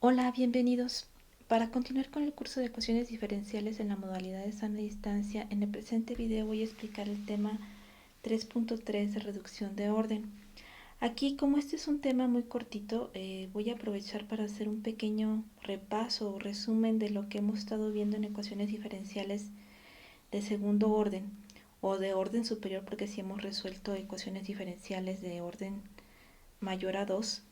Hola, bienvenidos. Para continuar con el curso de ecuaciones diferenciales en la modalidad de sana distancia, en el presente video voy a explicar el tema 3.3 de reducción de orden. Aquí, como este es un tema muy cortito, voy a aprovechar para hacer un pequeño repaso o resumen de lo que hemos estado viendo en ecuaciones diferenciales de segundo orden o de orden superior, porque si hemos resuelto ecuaciones diferenciales de orden mayor a 2.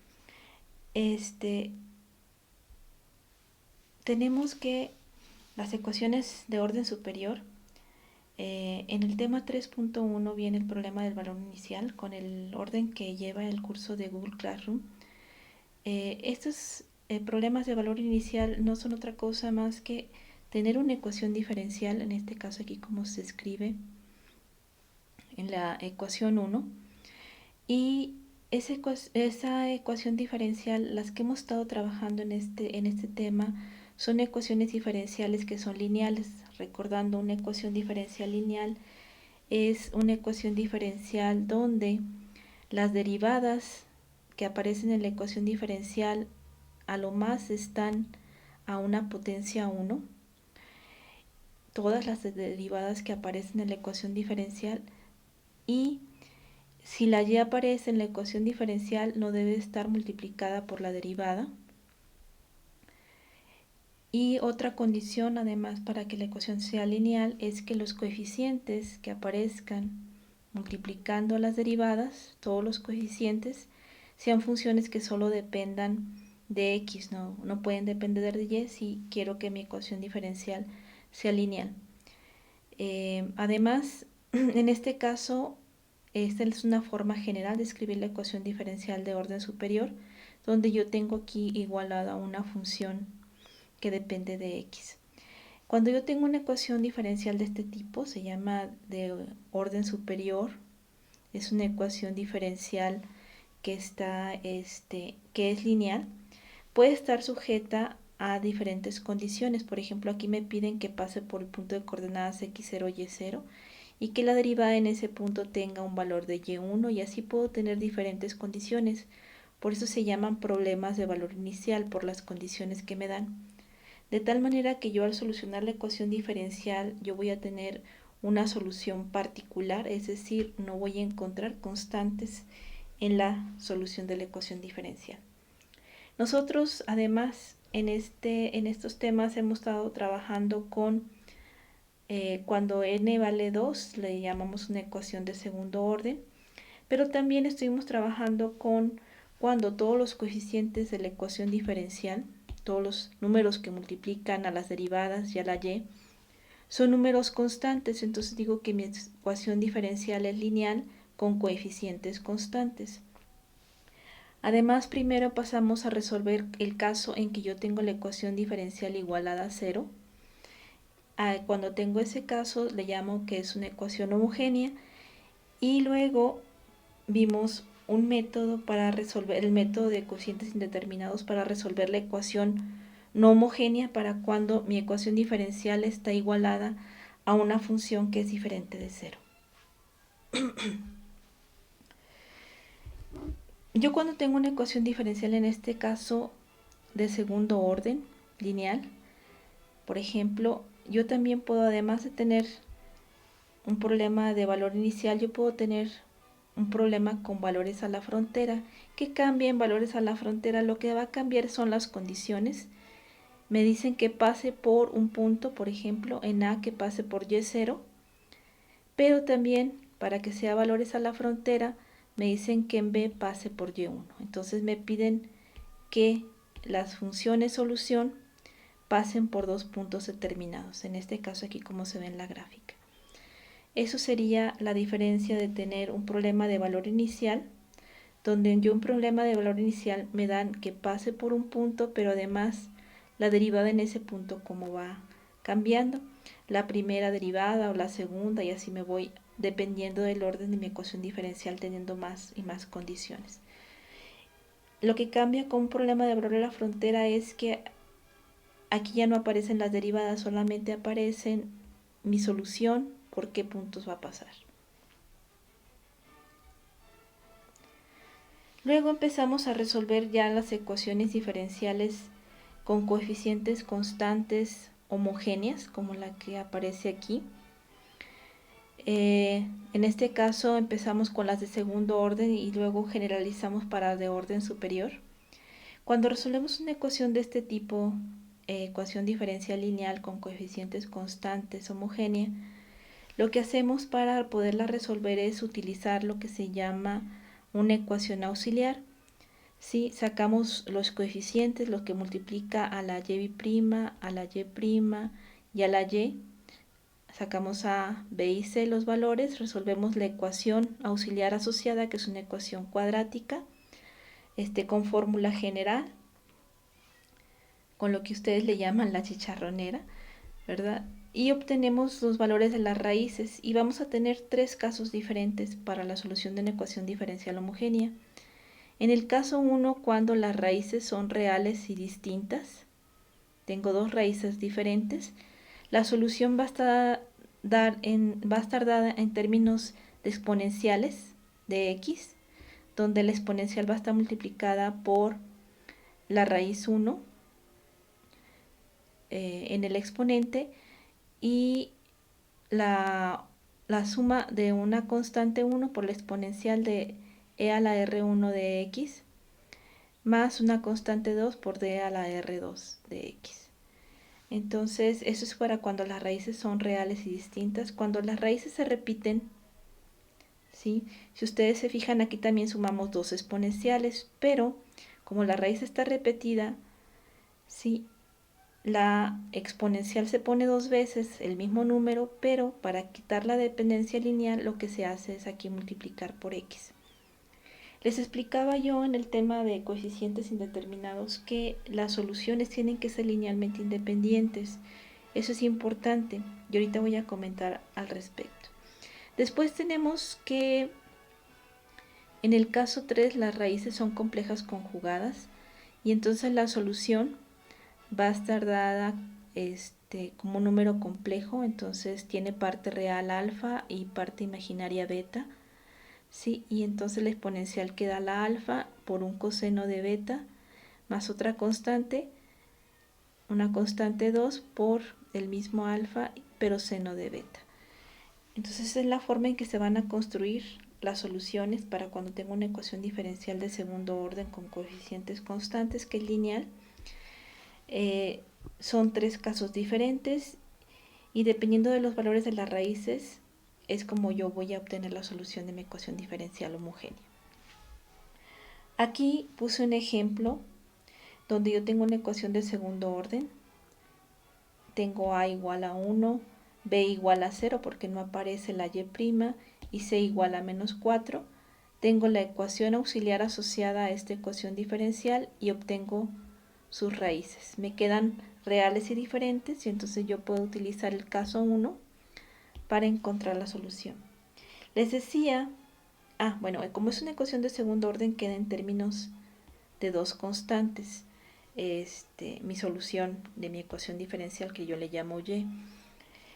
Tenemos que las ecuaciones de orden superior, en el tema 3.1 viene el problema del valor inicial con el orden que lleva el curso de Google Classroom. Estos problemas de valor inicial no son otra cosa más que tener una ecuación diferencial, en este caso aquí como se escribe en la ecuación 1, y esa ecuación diferencial, las que hemos estado trabajando en este tema, son ecuaciones diferenciales que son lineales. Recordando, una ecuación diferencial lineal es una ecuación diferencial donde las derivadas que aparecen en la ecuación diferencial a lo más están a una potencia 1. Todas las derivadas que aparecen en la ecuación diferencial, y si la y aparece en la ecuación diferencial no debe estar multiplicada por la derivada. Y otra condición además para que la ecuación sea lineal es que los coeficientes que aparezcan multiplicando las derivadas, todos los coeficientes, sean funciones que solo dependan de x, no pueden depender de y si quiero que mi ecuación diferencial sea lineal. Además, en este caso, esta es una forma general de escribir la ecuación diferencial de orden superior, donde yo tengo aquí igualada una función que depende de x. Cuando yo tengo una ecuación diferencial de este tipo, se llama de orden superior, es una ecuación diferencial que es lineal, puede estar sujeta a diferentes condiciones. Por ejemplo, aquí me piden que pase por el punto de coordenadas x0, y0 y que la derivada en ese punto tenga un valor de y1, y así puedo tener diferentes condiciones. Por eso se llaman problemas de valor inicial, por las condiciones que me dan. De tal manera que yo, al solucionar la ecuación diferencial, yo voy a tener una solución particular, es decir, no voy a encontrar constantes en la solución de la ecuación diferencial. Nosotros además en estos temas hemos estado trabajando con cuando n vale 2, le llamamos una ecuación de segundo orden, pero también estuvimos trabajando con cuando todos los coeficientes de la ecuación diferencial, todos los números que multiplican a las derivadas y a la y, son números constantes. Entonces digo que mi ecuación diferencial es lineal con coeficientes constantes. Además, primero pasamos a resolver el caso en que yo tengo la ecuación diferencial igualada a 0. Cuando tengo ese caso le llamo que es una ecuación homogénea, y luego vimos un método para resolver, el método de cocientes indeterminados para resolver la ecuación no homogénea para cuando mi ecuación diferencial está igualada a una función que es diferente de 0. Yo, cuando tengo una ecuación diferencial, en este caso de segundo orden, lineal, por ejemplo, yo también puedo, además de tener un problema de valor inicial, yo puedo tener un problema con valores a la frontera. ¿Qué cambia en valores a la frontera? Lo que va a cambiar son las condiciones. Me dicen que pase por un punto, por ejemplo, en A que pase por y0, pero también para que sea valores a la frontera me dicen que en B pase por y1. Entonces me piden que las funciones solución pasen por dos puntos determinados, en este caso aquí como se ve en la gráfica. Eso sería la diferencia de tener un problema de valor inicial, donde yo un problema de valor inicial me dan que pase por un punto, pero además la derivada en ese punto como va cambiando, la primera derivada o la segunda, y así me voy dependiendo del orden de mi ecuación diferencial, teniendo más y más condiciones. Lo que cambia con un problema de valor a la frontera es que aquí ya no aparecen las derivadas, solamente aparecen mi solución, por qué puntos va a pasar. Luego empezamos a resolver ya las ecuaciones diferenciales con coeficientes constantes homogéneas, como la que aparece aquí. En este caso empezamos con las de segundo orden y luego generalizamos para de orden superior. Cuando resolvemos una ecuación de este tipo, ecuación diferencial lineal con coeficientes constantes homogénea, lo que hacemos para poderla resolver es utilizar lo que se llama una ecuación auxiliar. Si sacamos los coeficientes, lo que multiplica a la y', a la y' y a la y, sacamos a, b y c los valores, resolvemos la ecuación auxiliar asociada, que es una ecuación cuadrática, con fórmula general, con lo que ustedes le llaman la chicharronera, ¿verdad? Y obtenemos los valores de las raíces y vamos a tener tres casos diferentes para la solución de una ecuación diferencial homogénea. En el caso 1, cuando las raíces son reales y distintas, tengo dos raíces diferentes, la solución va a estar dada en términos de exponenciales de x, donde la exponencial va a estar multiplicada por la raíz 1 en el exponente y la suma de una constante 1 por la exponencial de e a la r1 de x más una constante 2 por d a la r2 de x. Entonces, eso es para cuando las raíces son reales y distintas. Cuando las raíces se repiten, ¿sí? Si ustedes se fijan, aquí también sumamos dos exponenciales, pero como la raíz está repetida, ¿sí? La exponencial se pone dos veces el mismo número, pero para quitar la dependencia lineal lo que se hace es aquí multiplicar por x. Les explicaba yo en el tema de coeficientes indeterminados que las soluciones tienen que ser linealmente independientes. Eso es importante y ahorita voy a comentar al respecto. Después tenemos que en el caso 3 las raíces son complejas conjugadas y entonces la solución va a estar dada como un número complejo, entonces tiene parte real alfa y parte imaginaria beta. ¿Sí? Y entonces la exponencial queda la alfa por un coseno de beta más otra constante, una constante 2 por el mismo alfa, pero seno de beta. Entonces esa es la forma en que se van a construir las soluciones para cuando tengo una ecuación diferencial de segundo orden con coeficientes constantes, que es lineal. Son tres casos diferentes y dependiendo de los valores de las raíces, es como yo voy a obtener la solución de mi ecuación diferencial homogénea. Aquí puse un ejemplo donde yo tengo una ecuación de segundo orden. Tengo a igual a 1, b igual a 0 porque no aparece la y' y c igual a menos 4. Tengo la ecuación auxiliar asociada a esta ecuación diferencial y obtengo sus raíces. Me quedan reales y diferentes y entonces yo puedo utilizar el caso 1 para encontrar la solución. Les decía, bueno, como es una ecuación de segundo orden, queda en términos de dos constantes. Mi solución de mi ecuación diferencial que yo le llamo y.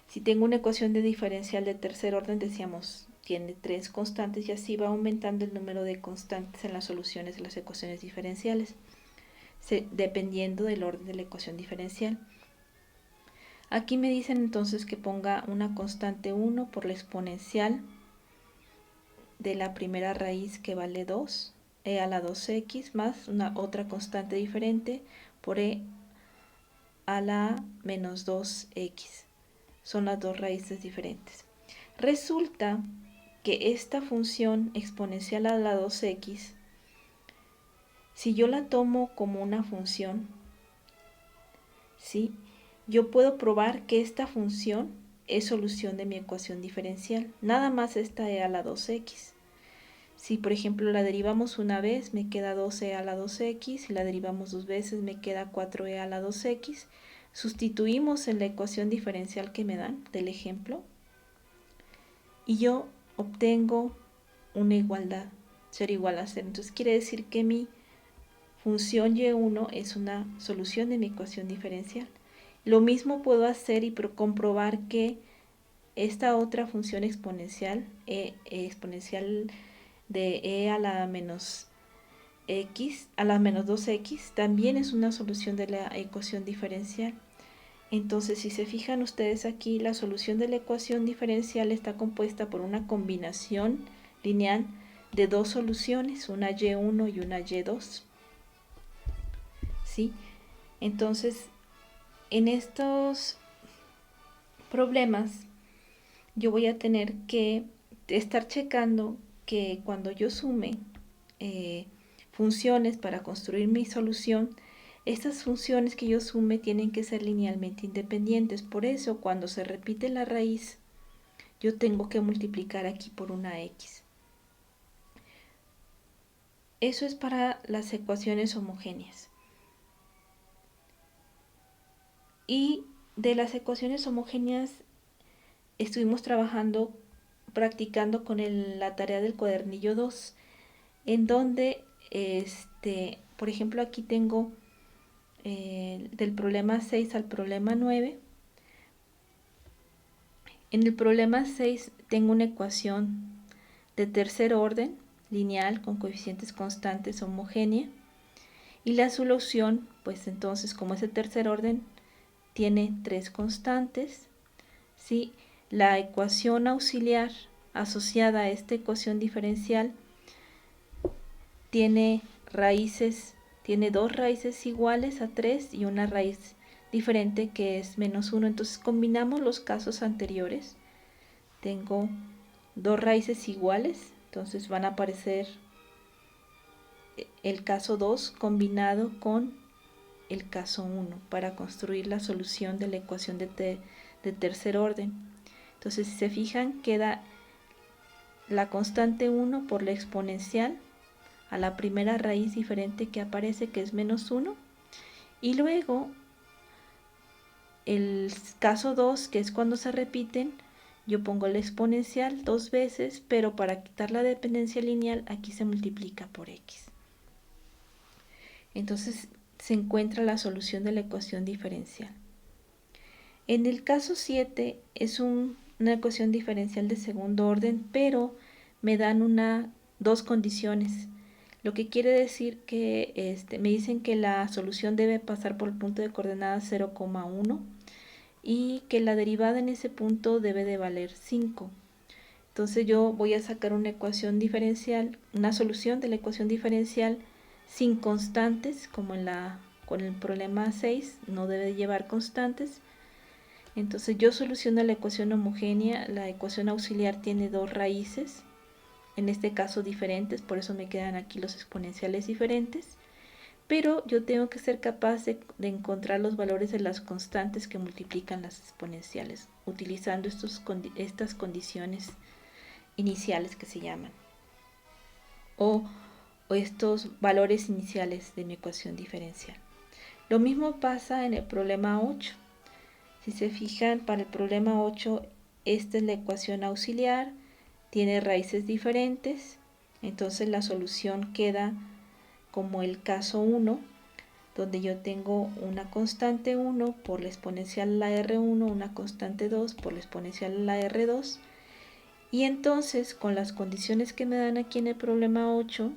Si tengo una ecuación de diferencial de tercer orden, decíamos, tiene tres constantes y así va aumentando el número de constantes en las soluciones de las ecuaciones diferenciales, dependiendo del orden de la ecuación diferencial. Aquí me dicen entonces que ponga una constante 1 por la exponencial de la primera raíz que vale 2, e a la 2x, más una otra constante diferente por e a la menos 2x. Son las dos raíces diferentes. Resulta que esta función exponencial a la 2x, si yo la tomo como una función, ¿sí? Yo puedo probar que esta función es solución de mi ecuación diferencial. Nada más esta e a la 2x. Si por ejemplo la derivamos una vez, me queda 2e a la 2x. Si la derivamos dos veces, me queda 4e a la 2x. Sustituimos en la ecuación diferencial que me dan del ejemplo y yo obtengo una igualdad, 0 igual a 0. Entonces quiere decir que mi función y1 es una solución de mi ecuación diferencial. Lo mismo puedo hacer y comprobar que esta otra función exponencial, exponencial de e a la menos x a la menos 2x también es una solución de la ecuación diferencial. Entonces, si se fijan ustedes aquí, la solución de la ecuación diferencial está compuesta por una combinación lineal de dos soluciones, una y1 y una y2. ¿Sí? Entonces, en estos problemas, yo voy a tener que estar checando que cuando yo sume funciones para construir mi solución, estas funciones que yo sume tienen que ser linealmente independientes. Por eso, cuando se repite la raíz, yo tengo que multiplicar aquí por una x. Eso es para las ecuaciones homogéneas. Y de las ecuaciones homogéneas estuvimos trabajando, practicando con la tarea del cuadernillo 2, en donde, por ejemplo, aquí tengo del problema 6 al problema 9. En el problema 6 tengo una ecuación de tercer orden, lineal, con coeficientes constantes, homogénea. Y la solución, pues entonces, como es de tercer orden, tiene tres constantes. ¿Sí? La ecuación auxiliar asociada a esta ecuación diferencial tiene dos raíces iguales a 3 y una raíz diferente que es menos 1. Entonces combinamos los casos anteriores. Tengo dos raíces iguales, entonces van a aparecer el caso 2 combinado con el caso 1 para construir la solución de la ecuación de tercer orden. Entonces, si se fijan, queda la constante 1 por la exponencial a la primera raíz diferente que aparece, que es menos 1, y luego el caso 2, que es cuando se repiten, yo pongo la exponencial dos veces, pero para quitar la dependencia lineal aquí se multiplica por x. Entonces se encuentra la solución de la ecuación diferencial. En el caso 7 es una ecuación diferencial de segundo orden, pero me dan dos condiciones. Lo que quiere decir que me dicen que la solución debe pasar por el punto de coordenadas 0,1 y que la derivada en ese punto debe de valer 5. Entonces yo voy a sacar una ecuación diferencial, una solución de la ecuación diferencial sin constantes, como con el problema 6, no debe llevar constantes. Entonces yo soluciono la ecuación homogénea, la ecuación auxiliar tiene dos raíces, en este caso diferentes, por eso me quedan aquí los exponenciales diferentes, pero yo tengo que ser capaz de encontrar los valores de las constantes que multiplican las exponenciales, utilizando estas condiciones iniciales que se llaman, o estos valores iniciales de mi ecuación diferencial. Lo mismo pasa en el problema 8. Si se fijan, para el problema 8, esta es la ecuación auxiliar, tiene raíces diferentes, entonces la solución queda como el caso 1, donde yo tengo una constante 1 por la exponencial a la R1, una constante 2 por la exponencial a la R2, y entonces con las condiciones que me dan aquí en el problema 8,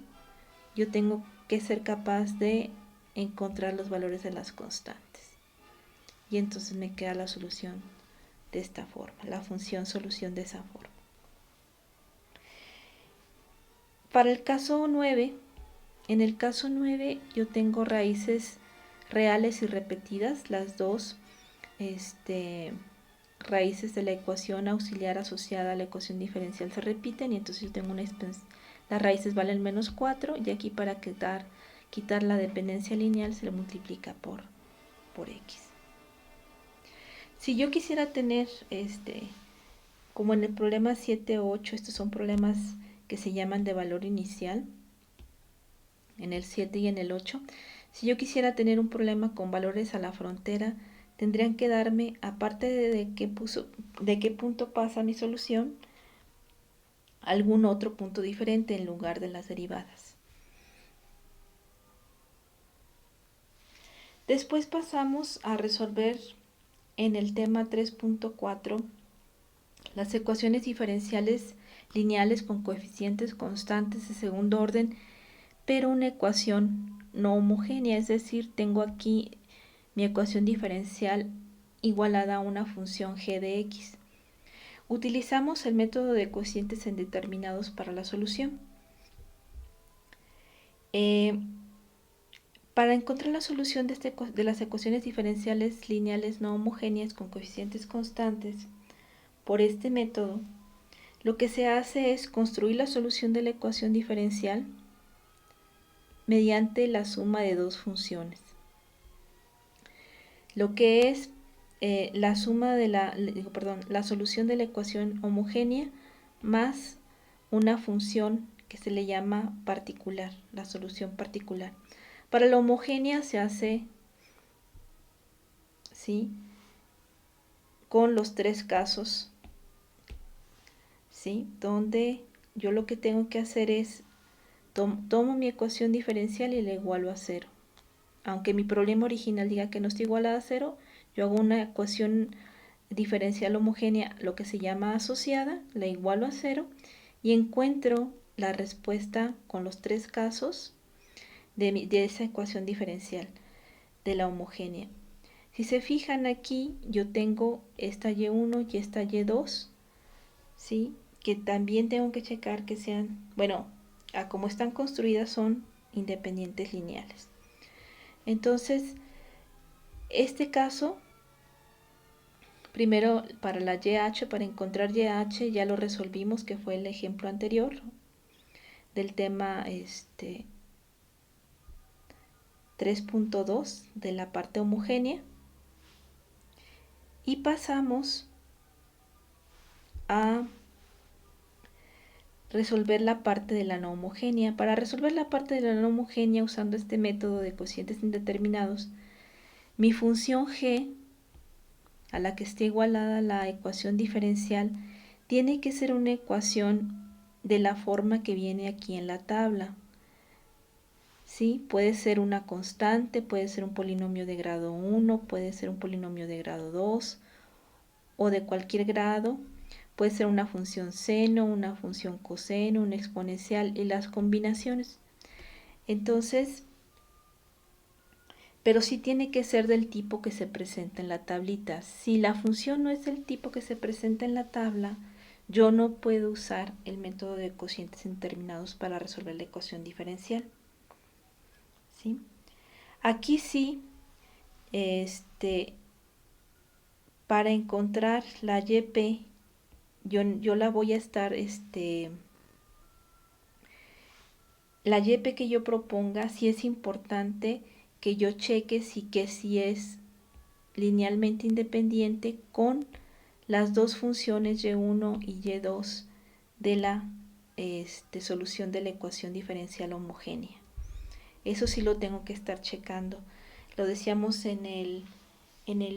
yo tengo que ser capaz de encontrar los valores de las constantes. Y entonces me queda la solución de esta forma, la función solución de esa forma. Para el caso 9, en el caso 9 yo tengo raíces reales y repetidas, las dos raíces de la ecuación auxiliar asociada a la ecuación diferencial se repiten, y entonces yo tengo las raíces valen menos 4, y aquí para quitar la dependencia lineal se le multiplica por x. Si yo quisiera tener, como en el problema 7 o 8, estos son problemas que se llaman de valor inicial, en el 7 y en el 8, si yo quisiera tener un problema con valores a la frontera, tendrían que darme, aparte de qué punto pasa mi solución, algún otro punto diferente en lugar de las derivadas. Después pasamos a resolver en el tema 3.4 las ecuaciones diferenciales lineales con coeficientes constantes de segundo orden, pero una ecuación no homogénea, es decir, tengo aquí mi ecuación diferencial igualada a una función g de x. Utilizamos el método de cocientes indeterminados para la solución. Para encontrar la solución de las ecuaciones diferenciales lineales no homogéneas con coeficientes constantes por este método, lo que se hace es construir la solución de la ecuación diferencial mediante la suma de dos funciones. Lo que es la suma de la solución de la ecuación homogénea más una función que se le llama particular, la solución particular. Para la homogénea se hace, ¿sí?, con los tres casos, ¿sí?, donde yo lo que tengo que hacer es tomo mi ecuación diferencial y la igualo a cero. Aunque mi problema original diga que no está igualada a cero, yo hago una ecuación diferencial homogénea, lo que se llama asociada, la igualo a cero y encuentro la respuesta con los tres casos de esa ecuación diferencial de la homogénea. Si se fijan aquí, yo tengo esta y1 y esta y2, ¿sí?, que también tengo que checar que sean, bueno, a como están construidas son independientes lineales. Entonces, este caso, primero para la YH, para encontrar YH ya lo resolvimos, que fue el ejemplo anterior del tema 3.2 de la parte homogénea. Y pasamos a resolver la parte de la no homogénea. Para resolver la parte de la no homogénea usando este método de cocientes indeterminados, mi función g, a la que esté igualada la ecuación diferencial, tiene que ser una ecuación de la forma que viene aquí en la tabla. ¿Sí? Puede ser una constante, puede ser un polinomio de grado 1, puede ser un polinomio de grado 2 o de cualquier grado. Puede ser una función seno, una función coseno, una exponencial y las combinaciones. Entonces, pero sí tiene que ser del tipo que se presenta en la tablita. Si la función no es del tipo que se presenta en la tabla, yo no puedo usar el método de cocientes indeterminados para resolver la ecuación diferencial. ¿Sí? Aquí sí, para encontrar la YP, yo la voy a estar, la YP que yo proponga, sí es importante que yo cheque si es linealmente independiente con las dos funciones y1 y y2 de la solución de la ecuación diferencial homogénea. Eso sí lo tengo que estar checando. Lo decíamos en el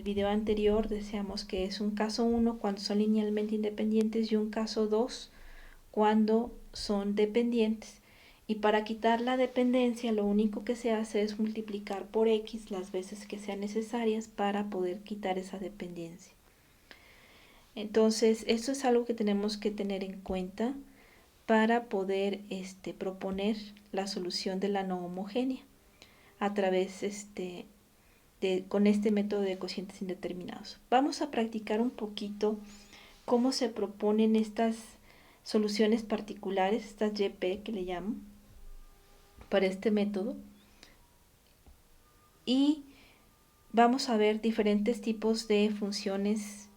video anterior, decíamos que es un caso 1 cuando son linealmente independientes y un caso 2 cuando son dependientes. Y para quitar la dependencia, lo único que se hace es multiplicar por x las veces que sean necesarias para poder quitar esa dependencia. Entonces, esto es algo que tenemos que tener en cuenta para poder proponer la solución de la no homogénea a través con este método de cocientes indeterminados. Vamos a practicar un poquito cómo se proponen estas soluciones particulares, estas YP que le llamo, para este método. Y vamos a ver diferentes tipos de funciones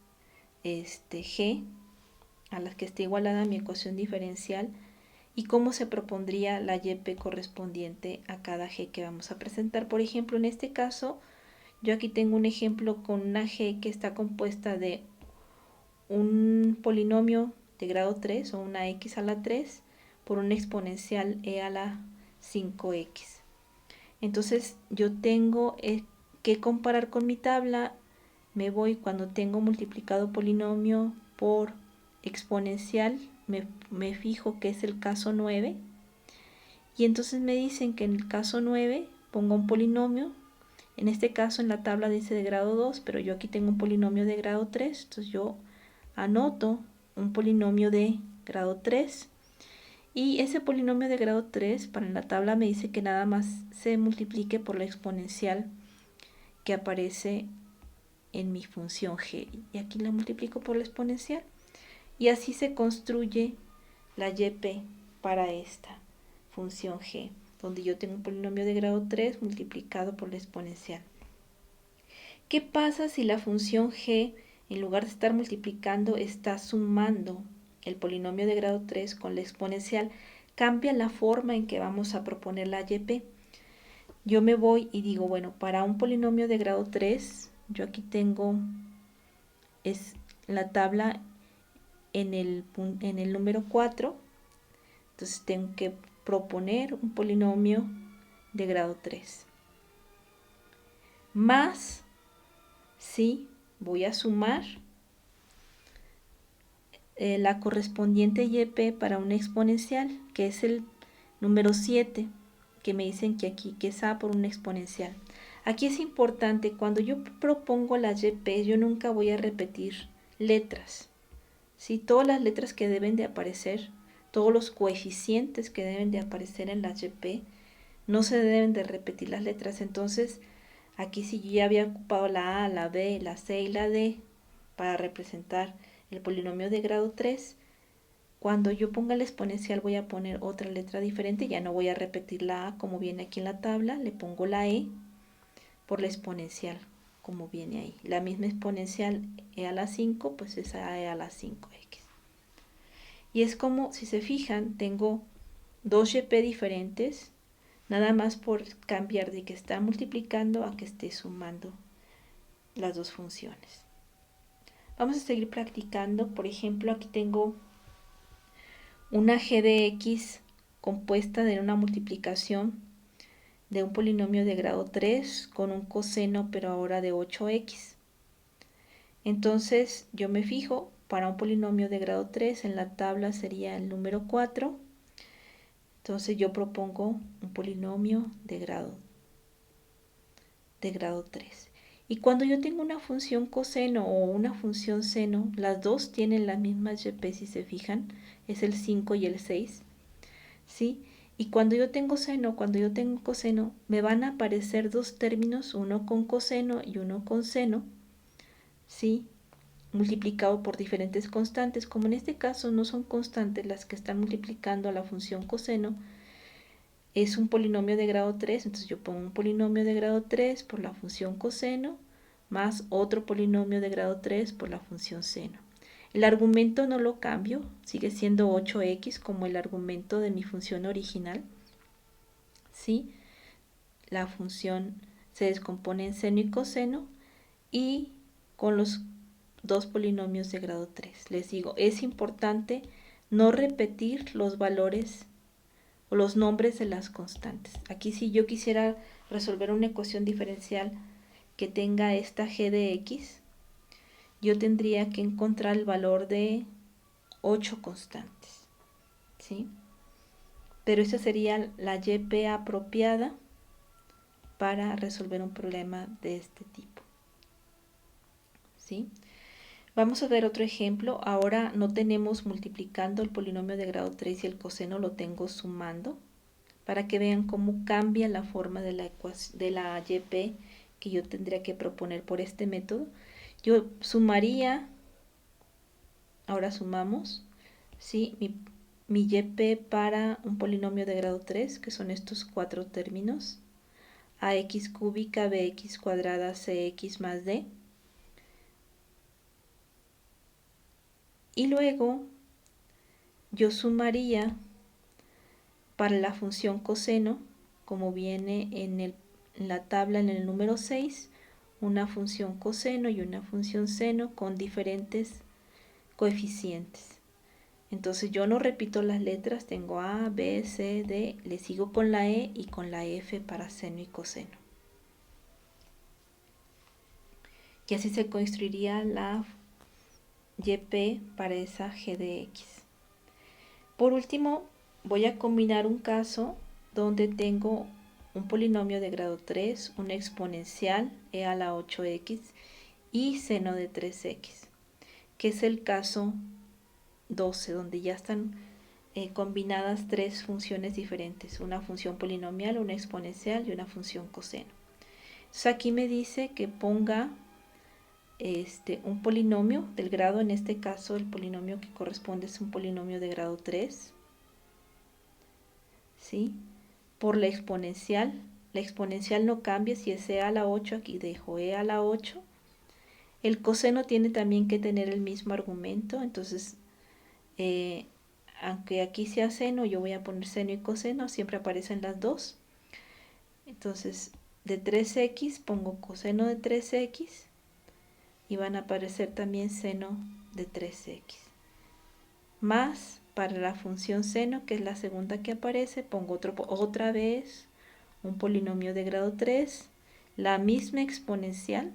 g a las que esté igualada mi ecuación diferencial y cómo se propondría la YP correspondiente a cada g que vamos a presentar. Por ejemplo, en este caso, yo aquí tengo un ejemplo con una g que está compuesta de un polinomio de grado 3 o una x a la 3 por una exponencial e a la 5x. Entonces yo tengo que comparar con mi tabla, me voy cuando tengo multiplicado polinomio por exponencial, me fijo que es el caso 9 y entonces me dicen que en el caso 9 pongo un polinomio. En este caso en la tabla dice de grado 2, pero yo aquí tengo un polinomio de grado 3, entonces yo anoto un polinomio de grado 3 Y ese polinomio de grado 3 para la tabla me dice que nada más se multiplique por la exponencial que aparece en mi función g. Y aquí la multiplico por la exponencial. Y así se construye la YP para esta función g, donde yo tengo un polinomio de grado 3 multiplicado por la exponencial. ¿Qué pasa si la función g, en lugar de estar multiplicando, está sumando el polinomio de grado 3 con la exponencial? Cambia la forma en que vamos a proponer la YP. Yo me voy y digo, bueno, para un polinomio de grado 3, yo aquí tengo es la tabla en el número 4, entonces tengo que proponer un polinomio de grado 3. Más, sí, voy a sumar la correspondiente YP para una exponencial, que es el número 7, que me dicen que aquí, que es A por una exponencial. Aquí es importante, cuando yo propongo las YP, yo nunca voy a repetir letras. ¿Sí? Todas las letras que deben de aparecer, todos los coeficientes que deben de aparecer en la YP, no se deben de repetir las letras. Entonces, aquí si yo ya había ocupado la A, la B, la C y la D para representar el polinomio de grado 3, cuando yo ponga la exponencial voy a poner otra letra diferente, ya no voy a repetir la A como viene aquí en la tabla, le pongo la E por la exponencial como viene ahí. La misma exponencial e a la 5, pues es e a la 5x. Y es como, si se fijan, tengo dos YP diferentes, nada más por cambiar de que está multiplicando a que esté sumando las dos funciones. Vamos a seguir practicando. Por ejemplo, aquí tengo una g de x compuesta de una multiplicación de un polinomio de grado 3 con un coseno, pero ahora de 8x. Entonces yo me fijo, para un polinomio de grado 3 en la tabla sería el número 4. Entonces yo propongo un polinomio de grado 3. Y cuando yo tengo una función coseno o una función seno, las dos tienen las mismas YP, si se fijan, es el 5 y el 6, ¿sí? Y cuando yo tengo seno, cuando yo tengo coseno, me van a aparecer dos términos, uno con coseno y uno con seno, ¿sí? Multiplicado por diferentes constantes. Como en este caso no son constantes las que están multiplicando a la función coseno, es un polinomio de grado 3, entonces yo pongo un polinomio de grado 3 por la función coseno, más otro polinomio de grado 3 por la función seno. El argumento no lo cambio, sigue siendo 8x como el argumento de mi función original. ¿Sí? La función se descompone en seno y coseno y con los dos polinomios de grado 3. Les digo, es importante no repetir los valores o los nombres de las constantes. Aquí si yo quisiera resolver una ecuación diferencial que tenga esta g de x, yo tendría que encontrar el valor de 8 constantes, ¿sí? Pero esa sería la YP apropiada para resolver un problema de este tipo, ¿sí? Vamos a ver otro ejemplo. Ahora no tenemos multiplicando el polinomio de grado 3 y el coseno lo tengo sumando, para que vean cómo cambia la forma de la YP que yo tendría que proponer por este método. Yo sumaría, ahora sumamos, ¿sí? Mi YP para un polinomio de grado 3, que son estos cuatro términos, ax cúbica, bx cuadrada, cx más d. Y luego yo sumaría para la función coseno, como viene en la tabla en el número 6, una función coseno y una función seno con diferentes coeficientes. Entonces yo no repito las letras, tengo A, B, C, D, le sigo con la E y con la F para seno y coseno. Y así se construiría la YP para esa G de X. Por último, voy a combinar un caso donde tengo un polinomio de grado 3, una exponencial e a la 8x y seno de 3x, que es el caso 12, donde ya están combinadas tres funciones diferentes, una función polinomial, una exponencial y una función coseno. Entonces aquí me dice que ponga un polinomio del grado, en este caso el polinomio que corresponde es un polinomio de grado 3, ¿sí? Por la exponencial. La exponencial no cambia, si es e a la 8, aquí dejo e a la 8. El coseno tiene también que tener el mismo argumento, entonces aunque aquí sea seno, yo voy a poner seno y coseno, siempre aparecen las dos. Entonces de 3x pongo coseno de 3x y van a aparecer también seno de 3x. Más para la función seno, que es la segunda que aparece, pongo otra vez un polinomio de grado 3, la misma exponencial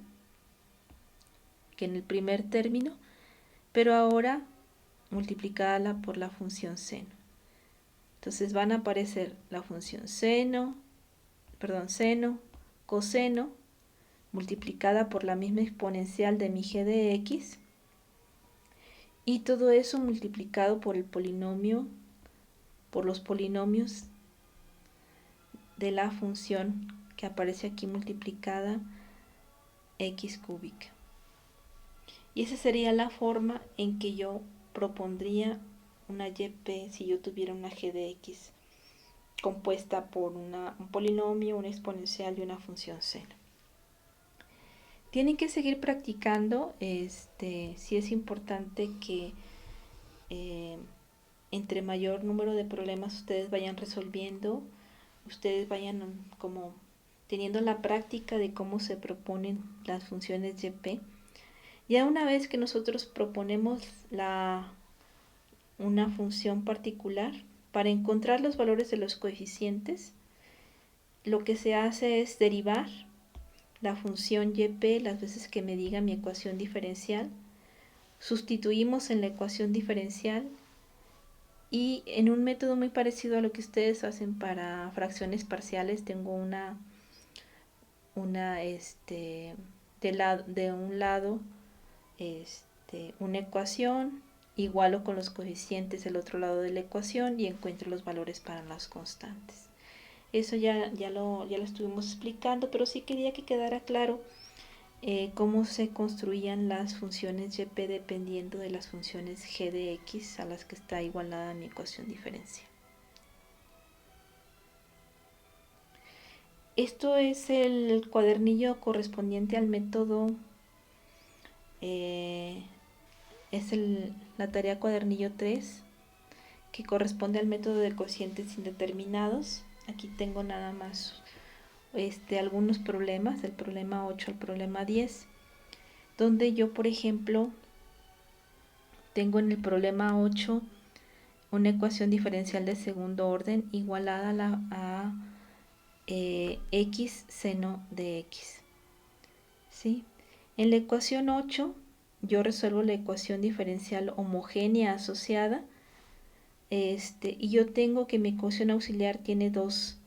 que en el primer término, pero ahora multiplicada por la función seno. Entonces van a aparecer la función seno, coseno, multiplicada por la misma exponencial de mi g de x, y todo eso multiplicado por el polinomio, por los polinomios de la función que aparece aquí multiplicada x cúbica. Y esa sería la forma en que yo propondría una YP si yo tuviera una g de x compuesta por un polinomio, una exponencial y una función seno. Tienen que seguir practicando, sí es importante que entre mayor número de problemas ustedes vayan resolviendo, ustedes vayan como teniendo la práctica de cómo se proponen las funciones YP. Ya una vez que nosotros proponemos una función particular, para encontrar los valores de los coeficientes, lo que se hace es derivar la función YP las veces que me diga mi ecuación diferencial. Sustituimos en la ecuación diferencial y en un método muy parecido a lo que ustedes hacen para fracciones parciales, tengo de un lado una ecuación, igualo con los coeficientes del otro lado de la ecuación y encuentro los valores para las constantes. Eso ya lo estuvimos explicando, pero sí quería que quedara claro cómo se construían las funciones YP dependiendo de las funciones g de x a las que está igualada mi ecuación diferencial. Esto es el cuadernillo correspondiente al método, la tarea cuadernillo 3, que corresponde al método de cocientes indeterminados. Aquí tengo nada más algunos problemas, del problema 8 al problema 10, donde yo, por ejemplo, tengo en el problema 8 una ecuación diferencial de segundo orden igualada a x seno de x. ¿Sí? En la ecuación 8 yo resuelvo la ecuación diferencial homogénea asociada, y yo tengo que mi ecuación auxiliar tiene dos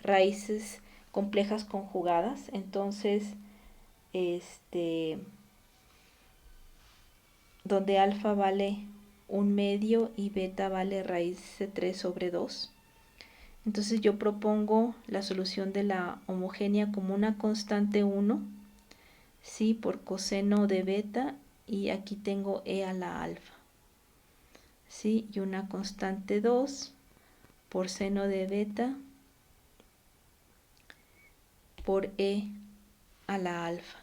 raíces complejas conjugadas, entonces donde alfa vale 1/2 y beta vale raíz de 3 sobre 2. Entonces yo propongo la solución de la homogénea como una constante 1, ¿sí? Por coseno de beta, y aquí tengo e a la alfa, ¿sí? Y una constante 2 por seno de beta por e a la alfa.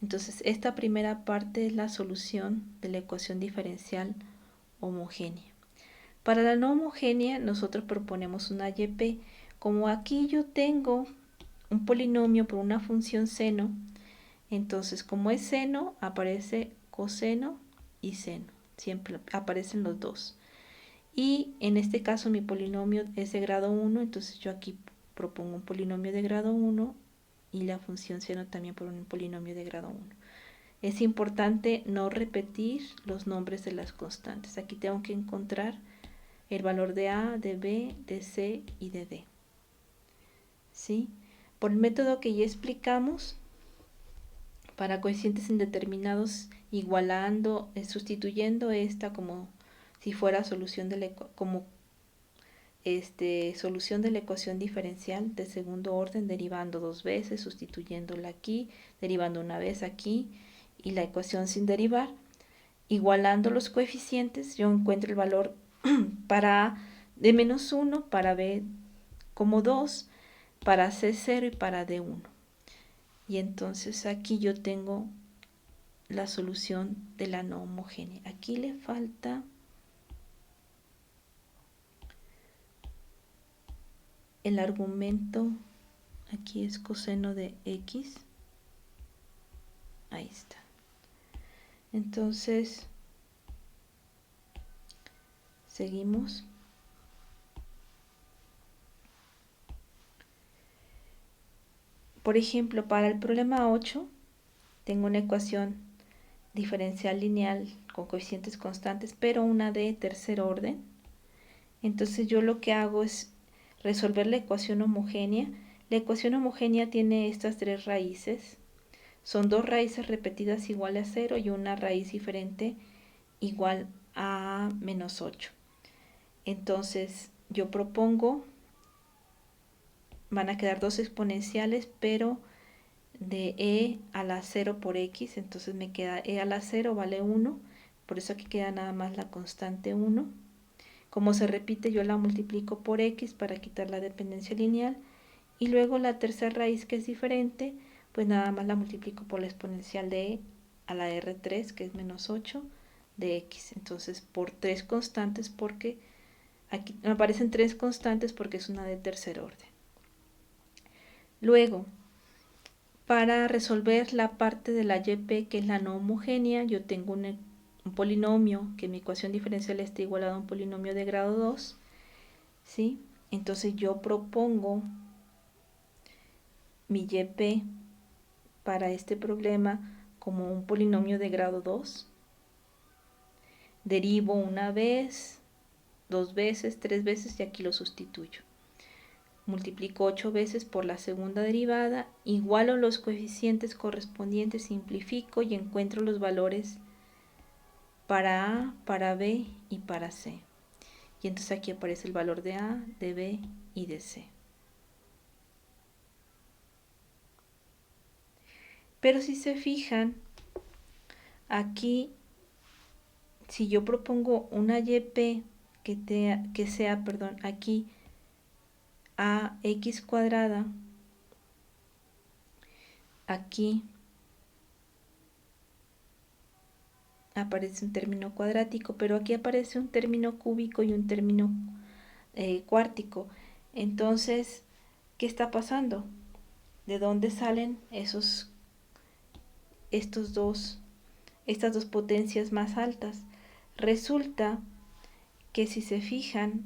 Entonces esta primera parte es la solución de la ecuación diferencial homogénea. Para la no homogénea nosotros proponemos una YP. Como aquí yo tengo un polinomio por una función seno, entonces como es seno aparece coseno y seno, siempre aparecen los dos. Y en este caso mi polinomio es de grado 1, entonces yo aquí propongo un polinomio de grado 1 y la función seno también por un polinomio de grado 1. Es importante no repetir los nombres de las constantes. Aquí tengo que encontrar el valor de A, de B, de C y de D. ¿Sí? Por el método que ya explicamos, para coeficientes indeterminados, igualando, sustituyendo esta como si fuera solución de la como solución de la ecuación diferencial de segundo orden derivando dos veces, sustituyéndola aquí, derivando una vez aquí y la ecuación sin derivar. Igualando los coeficientes, yo encuentro el valor para A de menos 1, para B como 2, para C 0 y para D 1. Y entonces aquí yo tengo la solución de la no homogénea. Aquí le falta el argumento, aquí es coseno de x, ahí está. Entonces, seguimos. Por ejemplo, para el problema 8, tengo una ecuación diferencial lineal con coeficientes constantes, pero una de tercer orden. Entonces yo lo que hago es resolver la ecuación homogénea. La ecuación homogénea tiene estas tres raíces. Son dos raíces repetidas iguales a 0 y una raíz diferente igual a menos 8. Entonces yo propongo, van a quedar dos exponenciales, pero de e a la 0 por x, entonces me queda e a la 0 vale 1, por eso aquí queda nada más la constante 1. Como se repite, yo la multiplico por x para quitar la dependencia lineal, y luego la tercera raíz, que es diferente, pues nada más la multiplico por la exponencial de e a la r3, que es menos 8 de x. Entonces por tres constantes, porque aquí me aparecen tres constantes porque es una de tercer orden. Luego, para resolver la parte de la YP, que es la no homogénea, yo tengo un polinomio que mi ecuación diferencial está igualada a un polinomio de grado 2, ¿sí? Entonces yo propongo mi YP para este problema como un polinomio de grado 2. Derivo una vez, dos veces, tres veces y aquí lo sustituyo. Multiplico 8 veces por la segunda derivada, igualo los coeficientes correspondientes, simplifico y encuentro los valores para A, para B y para C. Y entonces aquí aparece el valor de A, de B y de C. Pero si se fijan, aquí, si yo propongo una YP que sea, aquí ax cuadrada, aquí aparece un término cuadrático, pero aquí aparece un término cúbico y un término cuártico. Entonces, ¿qué está pasando? ¿De dónde salen estas dos potencias más altas? Resulta que si se fijan,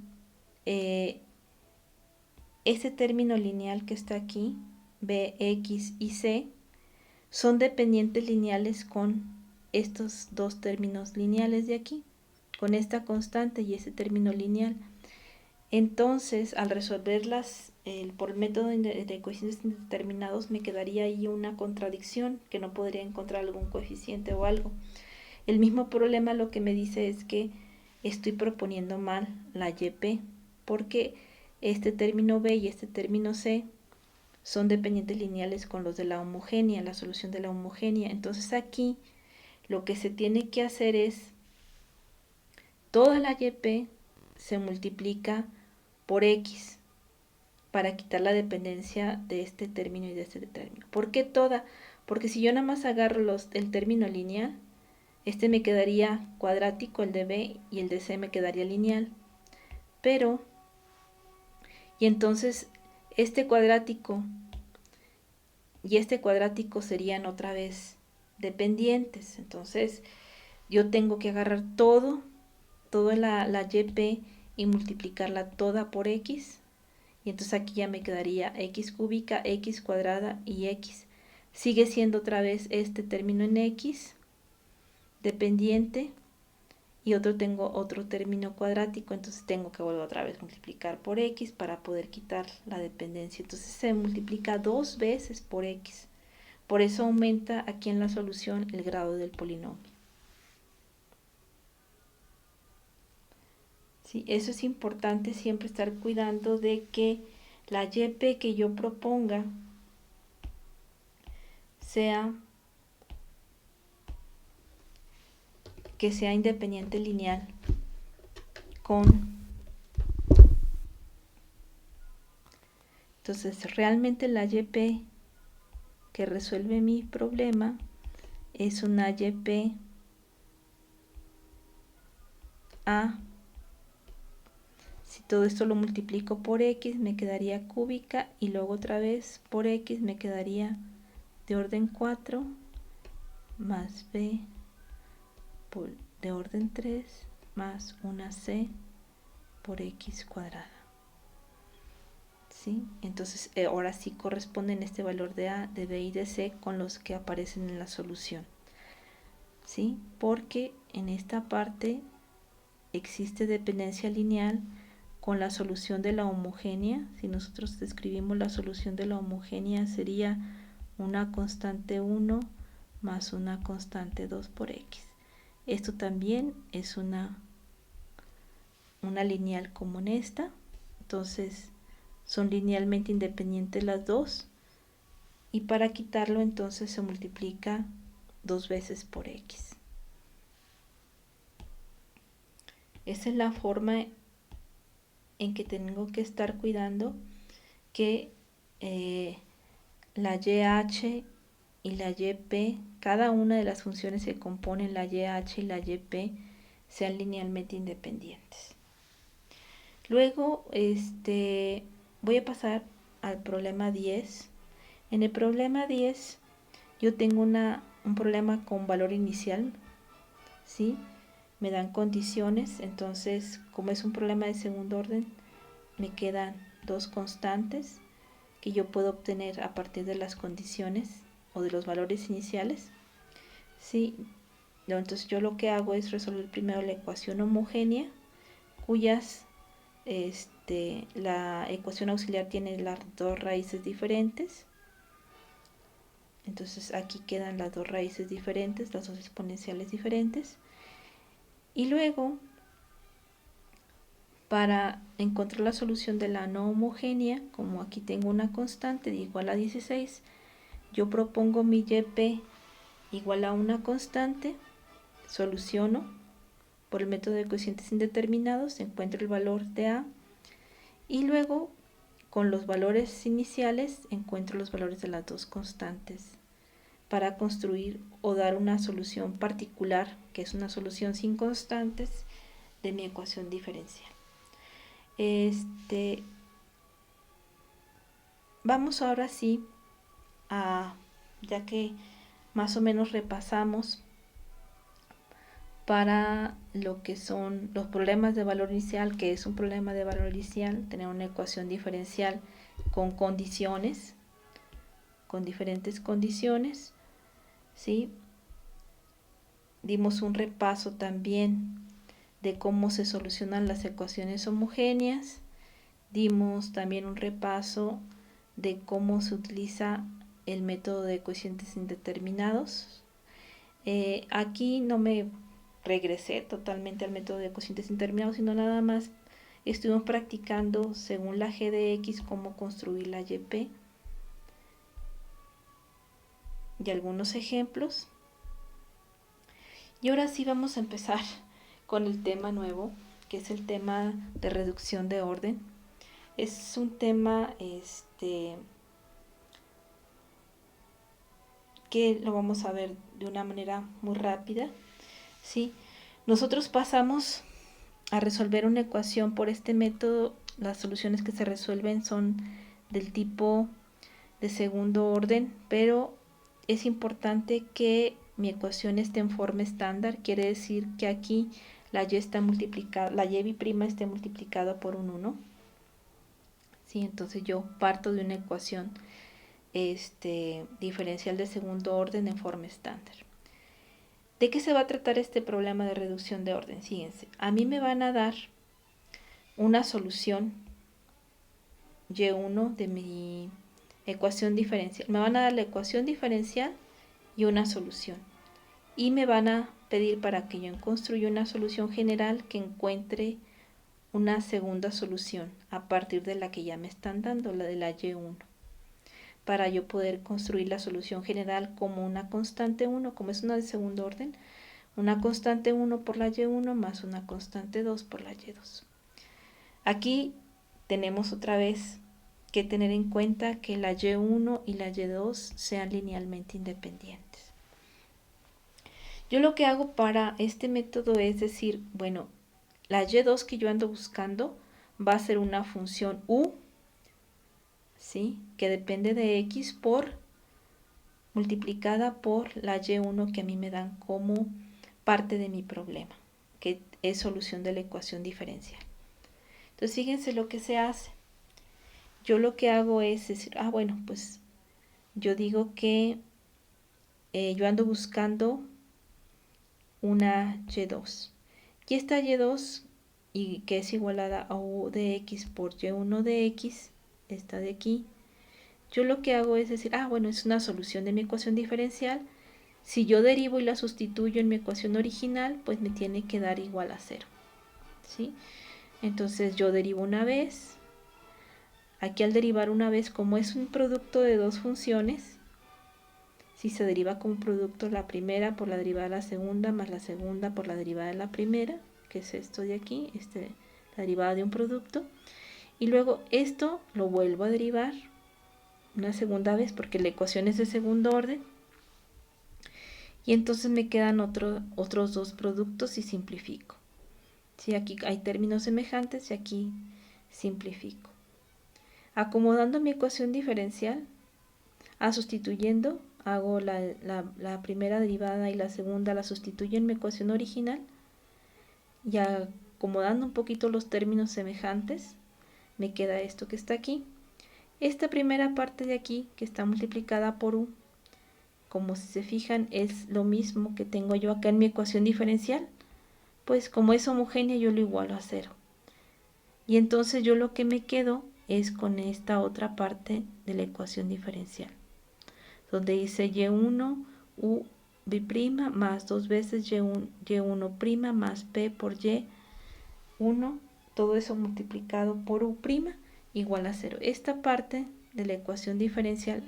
ese término lineal que está aquí, b, x y c, son dependientes lineales con estos dos términos lineales de aquí, con esta constante y ese término lineal. Entonces, al resolverlas por el método de coeficientes indeterminados, me quedaría ahí una contradicción, que no podría encontrar algún coeficiente o algo. El mismo problema lo que me dice es que estoy proponiendo mal la YP, porque este término B y este término C son dependientes lineales con los de la homogénea, la solución de la homogénea. Entonces aquí lo que se tiene que hacer es, toda la YP se multiplica por x para quitar la dependencia de este término y de este término. ¿Por qué toda? Porque si yo nada más agarro el término lineal, este me quedaría cuadrático, el de B, y el de C me quedaría lineal. Pero, y entonces este cuadrático y este cuadrático serían otra vez dependientes. Entonces yo tengo que agarrar toda la YP y multiplicarla toda por x. Y entonces aquí ya me quedaría x cúbica, x cuadrada y x. Sigue siendo otra vez este término en x, dependiente, y tengo otro término cuadrático, entonces tengo que volver otra vez multiplicar por x para poder quitar la dependencia. Entonces se multiplica dos veces por x. Por eso aumenta aquí en la solución el grado del polinomio. ¿sí? Eso es importante, siempre estar cuidando de que la YP que yo proponga sea que sea independiente lineal con... Entonces, realmente la YP que resuelve mi problema es una YP A. Si todo esto lo multiplico por X, me quedaría cúbica, y luego otra vez por X me quedaría de orden 4 más B de orden 3 más una C por X cuadrada. ¿Sí? Entonces ahora sí corresponden este valor de A, de B y de C con los que aparecen en la solución. ¿Sí? Porque en esta parte existe dependencia lineal con la solución de la homogénea. Si nosotros describimos la solución de la homogénea, sería una constante 1 más una constante 2 por X. Esto también es una lineal como en esta. Entonces son linealmente independientes las dos, y para quitarlo entonces se multiplica 2 veces por X. Esa es la forma en que tengo que estar cuidando que la YH y la YP, cada una de las funciones que componen la YH y la YP, sean linealmente independientes. Luego voy a pasar al problema 10. En el problema 10 yo tengo un problema con valor inicial, ¿sí? Me dan condiciones, entonces como es un problema de segundo orden, me quedan dos constantes que yo puedo obtener a partir de las condiciones o de los valores iniciales, ¿sí? Entonces yo lo que hago es resolver primero la ecuación homogénea, cuyas la ecuación auxiliar tiene las dos raíces diferentes. Entonces aquí quedan las dos raíces diferentes, las dos exponenciales diferentes. Y luego, para encontrar la solución de la no homogénea, como aquí tengo una constante de igual a 16, yo propongo mi YP igual a una constante, soluciono por el método de cocientes indeterminados, encuentro el valor de A, y luego con los valores iniciales encuentro los valores de las dos constantes para construir o dar una solución particular, que es una solución sin constantes de mi ecuación diferencial. Vamos ahora sí a, ya que más o menos repasamos para lo que son los problemas de valor inicial, que es un problema de valor inicial, tener una ecuación diferencial con condiciones, con diferentes condiciones, ¿sí? Dimos un repaso también de cómo se solucionan las ecuaciones homogéneas, dimos también un repaso de cómo se utiliza el método de cocientes indeterminados. Aquí no me regresé totalmente al método de cocientes indeterminados, sino nada más estuvimos practicando según la g de x cómo construir la YP y algunos ejemplos. Y ahora sí vamos a empezar con el tema nuevo, que es el tema de reducción de orden. Es un tema que lo vamos a ver de una manera muy rápida, ¿sí? Nosotros pasamos a resolver una ecuación por este método. Las soluciones que se resuelven son del tipo de segundo orden, pero es importante que mi ecuación esté en forma estándar. Quiere decir que aquí la y está multiplicada, la y' esté multiplicada por un 1. ¿Sí? Entonces yo parto de una ecuación diferencial de segundo orden en forma estándar. ¿De qué se va a tratar este problema de reducción de orden? Fíjense, a mí me van a dar una solución y1 de mi ecuación diferencial. Me van a dar la ecuación diferencial y una solución. Y me van a pedir para que yo construya una solución general que encuentre una segunda solución a partir de la que ya me están dando, la de la y1, para yo poder construir la solución general como una constante 1, como es una de segundo orden, una constante 1 por la y1 más una constante 2 por la y2. Aquí tenemos otra vez que tener en cuenta que la y1 y la y2 sean linealmente independientes. Yo lo que hago para este método es decir, bueno, la y2 que yo ando buscando va a ser una función u, ¿sí?, que depende de x por multiplicada por la y1 que a mí me dan como parte de mi problema, que es solución de la ecuación diferencial. Entonces fíjense lo que se hace. Yo lo que hago es decir, bueno, pues yo digo que yo ando buscando una y2. Y esta y2, y que es igualada a u de x por y1 de x, esta de aquí, yo lo que hago es decir, bueno, es una solución de mi ecuación diferencial. Si yo derivo y la sustituyo en mi ecuación original, pues me tiene que dar igual a 0, ¿sí? Entonces yo derivo una vez. Aquí al derivar una vez, como es un producto de dos funciones, si se deriva como producto la primera por la derivada de la segunda más la segunda por la derivada de la primera, que es esto de aquí, la derivada de un producto, y luego esto lo vuelvo a derivar una segunda vez porque la ecuación es de segundo orden, y entonces me quedan otros dos productos y simplifico. ¿Sí? Aquí hay términos semejantes y aquí simplifico. Acomodando mi ecuación diferencial, sustituyendo, hago la primera derivada y la segunda la sustituyo en mi ecuación original, y acomodando un poquito los términos semejantes, me queda esto que está aquí. Esta primera parte de aquí, que está multiplicada por u, como si se fijan es lo mismo que tengo yo acá en mi ecuación diferencial, pues como es homogénea yo lo igualo a 0. Y entonces yo lo que me quedo es con esta otra parte de la ecuación diferencial, donde dice y1 u b' más 2 veces y1' más p por y1, todo eso multiplicado por u' igual a 0. Esta parte de la ecuación diferencial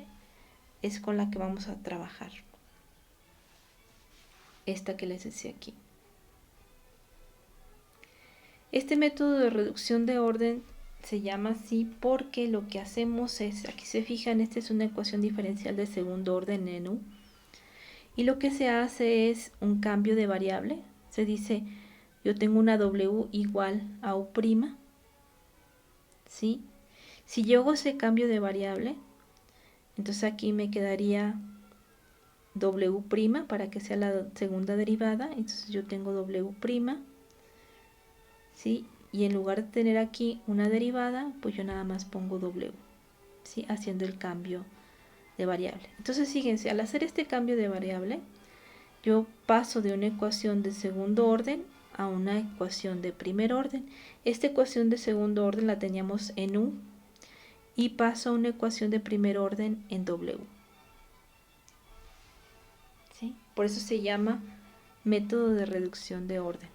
es con la que vamos a trabajar. Esta que les decía aquí. Este método de reducción de orden se llama así porque lo que hacemos es, aquí se fijan, esta es una ecuación diferencial de segundo orden en u, y lo que se hace es un cambio de variable. Se dice, yo tengo una w igual a u', ¿sí? Si yo hago ese cambio de variable, entonces aquí me quedaría w' para que sea la segunda derivada, entonces yo tengo w', ¿sí? Y en lugar de tener aquí una derivada, pues yo nada más pongo w, ¿sí? Haciendo el cambio de variable. Entonces fíjense, al hacer este cambio de variable, yo paso de una ecuación de segundo orden a una ecuación de primer orden. Esta ecuación de segundo orden la teníamos en u y paso a una ecuación de primer orden en w, ¿sí? Por eso se llama método de reducción de orden,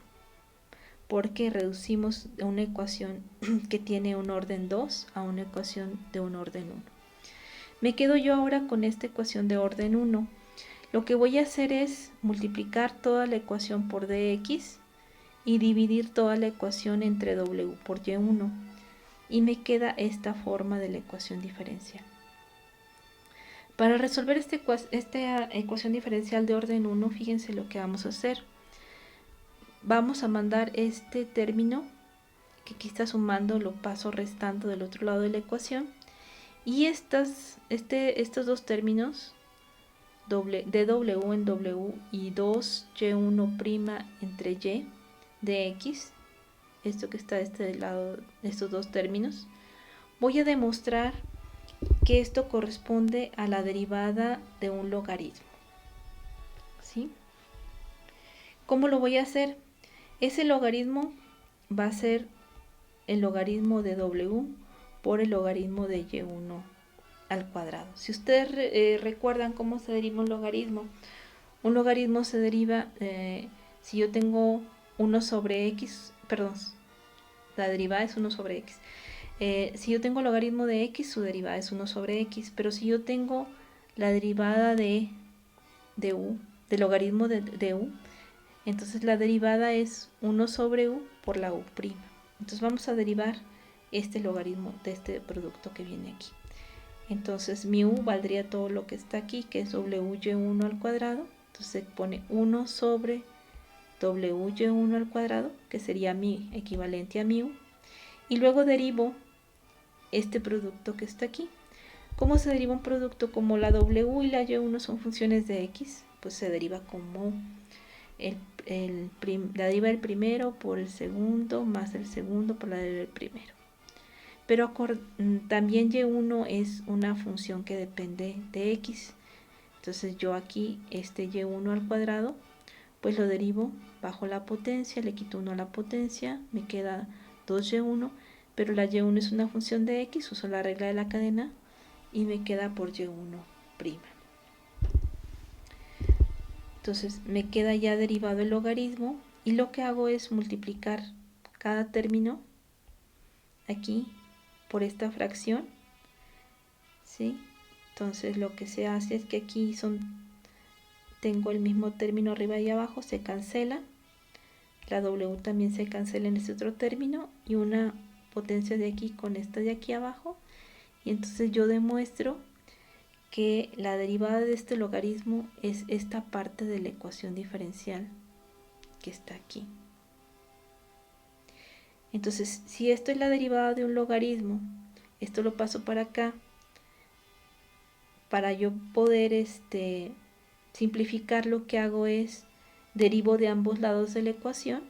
porque reducimos una ecuación que tiene un orden 2 a una ecuación de un orden 1. Me quedo yo ahora con esta ecuación de orden 1. Lo que voy a hacer es multiplicar toda la ecuación por dx y dividir toda la ecuación entre w por y1, y me queda esta forma de la ecuación diferencial. Para resolver esta ecuación diferencial de orden 1, fíjense lo que vamos a hacer. Vamos a mandar este término que aquí está sumando, lo paso restando del otro lado de la ecuación, y estos dos términos, dw en w y 2y1' entre y de x, esto que está de este lado, estos dos términos, voy a demostrar que esto corresponde a la derivada de un logaritmo, ¿sí? ¿Cómo lo voy a hacer? Ese logaritmo va a ser el logaritmo de w por el logaritmo de y1 al cuadrado. Si ustedes recuerdan cómo se deriva un logaritmo se deriva si yo tengo 1 sobre x, perdón, la derivada es 1 sobre x. Si yo tengo logaritmo de x, su derivada es 1 sobre x, pero si yo tengo la derivada de u, del logaritmo de u, entonces la derivada es 1 sobre u por la u'. Entonces vamos a derivar este logaritmo de este producto que viene aquí. Entonces mi u valdría todo lo que está aquí, que es wy1 al cuadrado. Entonces se pone 1 sobre wy1 al cuadrado, que sería mi equivalente a mi u. Y luego derivo este producto que está aquí. ¿Cómo se deriva un producto? Como la w y la y1 son funciones de x, pues se deriva como la deriva del primero por el segundo más el segundo por la deriva del primero. Pero también y1 es una función que depende de x. Entonces yo aquí este y1 al cuadrado pues lo derivo bajo la potencia, le quito 1 a la potencia, me queda 2y1, pero la y1 es una función de x, uso la regla de la cadena y me queda por y1'. Entonces me queda ya derivado el logaritmo y lo que hago es multiplicar cada término aquí por esta fracción, ¿sí? Entonces lo que se hace es que aquí tengo el mismo término arriba y abajo, se cancela, la w también se cancela en este otro término y una potencia de aquí con esta de aquí abajo, y entonces yo demuestro que la derivada de este logaritmo es esta parte de la ecuación diferencial que está aquí. Entonces, si esto es la derivada de un logaritmo, esto lo paso para acá, para yo poder simplificar, lo que hago es derivo de ambos lados de la ecuación.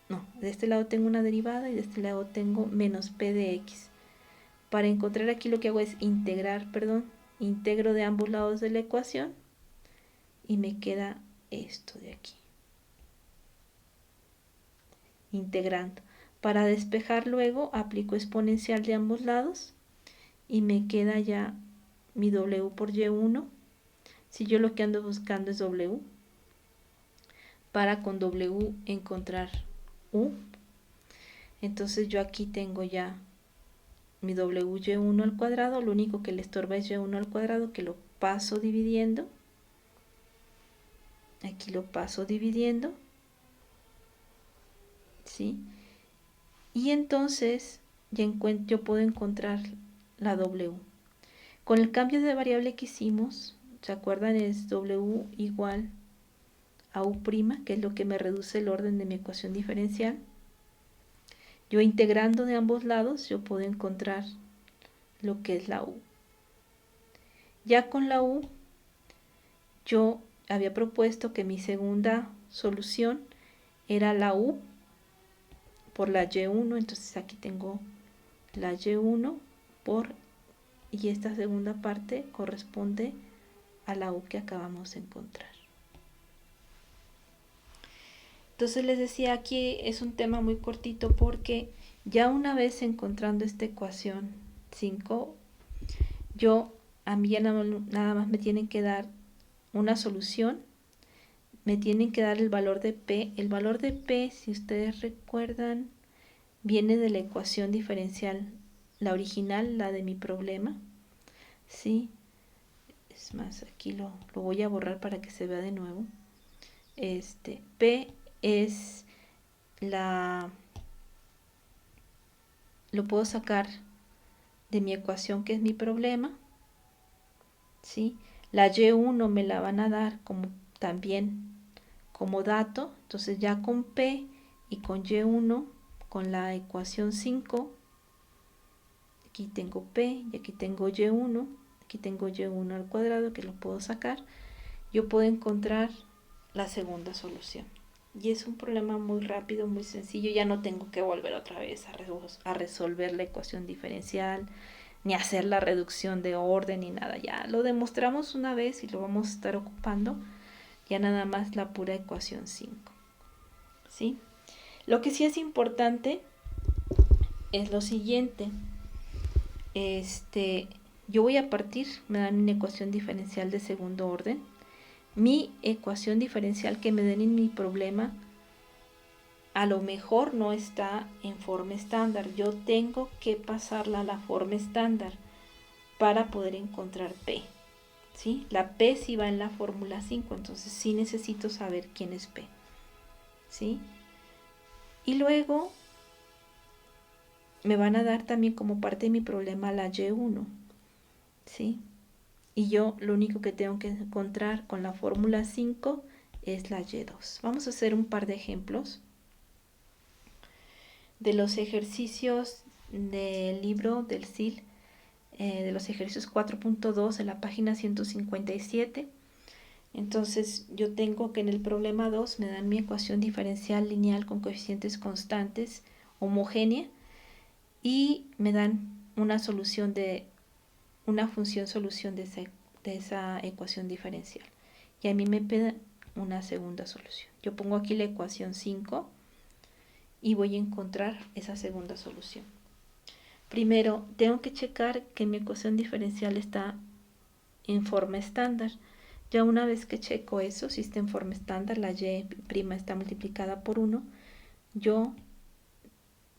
No, de este lado tengo una derivada y de este lado tengo menos p de x. Para encontrar aquí lo que hago es integro de ambos lados de la ecuación y me queda esto de aquí. Integrando. Para despejar luego aplico exponencial de ambos lados y me queda ya mi w por y1. Si yo lo que ando buscando es w, para con w encontrar u, entonces yo aquí tengo ya mi wy1 al cuadrado, lo único que le estorba es y1 al cuadrado, que lo paso dividiendo. Aquí lo paso dividiendo, ¿sí? Y entonces yo puedo encontrar la w. Con el cambio de variable que hicimos, ¿se acuerdan? Es w igual a u', que es lo que me reduce el orden de mi ecuación diferencial. Yo integrando de ambos lados, yo puedo encontrar lo que es la u. Ya con la u, yo había propuesto que mi segunda solución era la u por la y1, entonces aquí tengo la y1 y esta segunda parte corresponde a la u que acabamos de encontrar. Entonces les decía, aquí es un tema muy cortito porque ya una vez encontrando esta ecuación 5, a mí ya nada más me tienen que dar una solución, me tienen que dar el valor de p. El valor de p, si ustedes recuerdan, viene de la ecuación diferencial, la original, la de mi problema, ¿sí? Es más, aquí lo voy a borrar para que se vea de nuevo. P es lo puedo sacar de mi ecuación, que es mi problema, ¿sí? La y1 me la van a dar también como dato, entonces ya con p y con y1, con la ecuación 5, aquí tengo p y aquí tengo y1, aquí tengo y1 al cuadrado que lo puedo sacar, yo puedo encontrar la segunda solución. Y es un problema muy rápido, muy sencillo, ya no tengo que volver otra vez a resolver la ecuación diferencial, ni hacer la reducción de orden, ni nada. Ya lo demostramos una vez y lo vamos a estar ocupando, ya nada más la pura ecuación 5. ¿Sí? Lo que sí es importante es lo siguiente. Yo voy a partir, me dan una ecuación diferencial de segundo orden. Mi ecuación diferencial que me den en mi problema a lo mejor no está en forma estándar. Yo tengo que pasarla a la forma estándar para poder encontrar P. ¿Sí? La P sí va en la fórmula 5, entonces sí necesito saber quién es P. ¿Sí? Y luego me van a dar también como parte de mi problema la Y1. ¿Sí? Y yo lo único que tengo que encontrar con la fórmula 5 es la Y2. Vamos a hacer un par de ejemplos de los ejercicios del libro del SIL, de los ejercicios 4.2 de la página 157. Entonces yo tengo que en el problema 2 me dan mi ecuación diferencial lineal con coeficientes constantes homogénea y me dan una solución de una función solución de esa ecuación diferencial. Y a mí me pide una segunda solución. Yo pongo aquí la ecuación 5 y voy a encontrar esa segunda solución. Primero, tengo que checar que mi ecuación diferencial está en forma estándar. Ya una vez que checo eso, si está en forma estándar, la y' está multiplicada por 1, yo